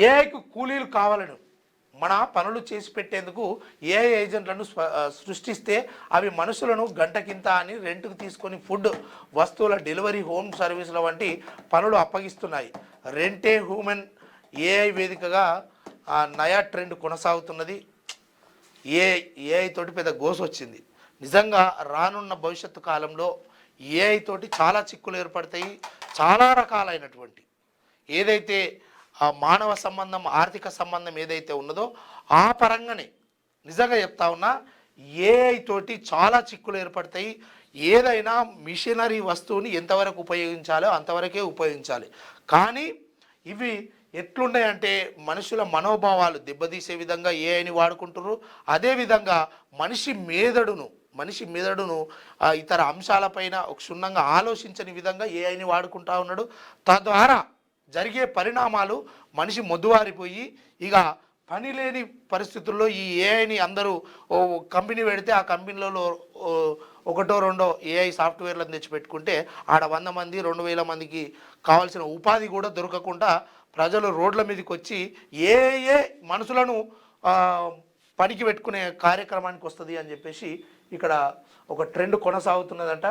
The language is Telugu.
ఏఐకు కూలీలు కావాలను మన పనులు చేసి పెట్టేందుకు ఏఐ ఏజెంట్లను సృష్టిస్తే అవి మనుషులను గంటకింత అని రెంట్కు తీసుకొని ఫుడ్ వస్తువుల డెలివరీ హోమ్ సర్వీసుల వంటి పనులు అప్పగిస్తున్నాయి. రెంటే హ్యూమన్ ఏఐ వేదికగా నయా ట్రెండ్ కొనసాగుతున్నది. ఏఐ తోటి పెద్ద గోసు వచ్చింది. నిజంగా రానున్న భవిష్యత్తు కాలంలో ఏఐ తోటి చాలా చిక్కులు ఏర్పడతాయి. చాలా రకాలైనటువంటి ఏదైతే మానవ సంబంధం ఆర్థిక సంబంధం ఏదైతే ఉన్నదో ఆ పరంగానే నిజంగా చెప్తా ఉన్నా ఏఐ తోటి చాలా చిక్కులు ఏర్పడతాయి. ఏదైనా మిషనరీ వస్తువుని ఎంతవరకు ఉపయోగించాలో అంతవరకే ఉపయోగించాలి. కానీ ఇవి ఎట్లున్నాయంటే మనుషుల మనోభావాలు దెబ్బతీసే విధంగా ఏఐని వాడుకుంటున్నారు. అదేవిధంగా మనిషి మెదడును ఇతర అంశాలపైన క్షుణ్ణంగా ఆలోచించని విధంగా ఏఐని వాడుకుంటా ఉన్నాడు. తద్వారా జరిగే పరిణామాలు మనిషి మొద్దువారిపోయి ఇక పని లేని పరిస్థితుల్లో ఈ ఏఐని అందరూ కంపెనీ పెడితే ఆ కంపెనీలలో ఒకటో రెండో ఏఐ సాఫ్ట్వేర్లను తెచ్చిపెట్టుకుంటే ఆడ 100 మంది 2000 మందికి కావాల్సిన ఉపాధి కూడా దొరకకుండా ప్రజలు రోడ్ల మీదకి వచ్చి ఏఏ మనుషులను పనికి పెట్టుకునే కార్యక్రమానికి వస్తుంది అని చెప్పేసి ఇక్కడ ఒక ట్రెండ్ కొనసాగుతున్నదంట.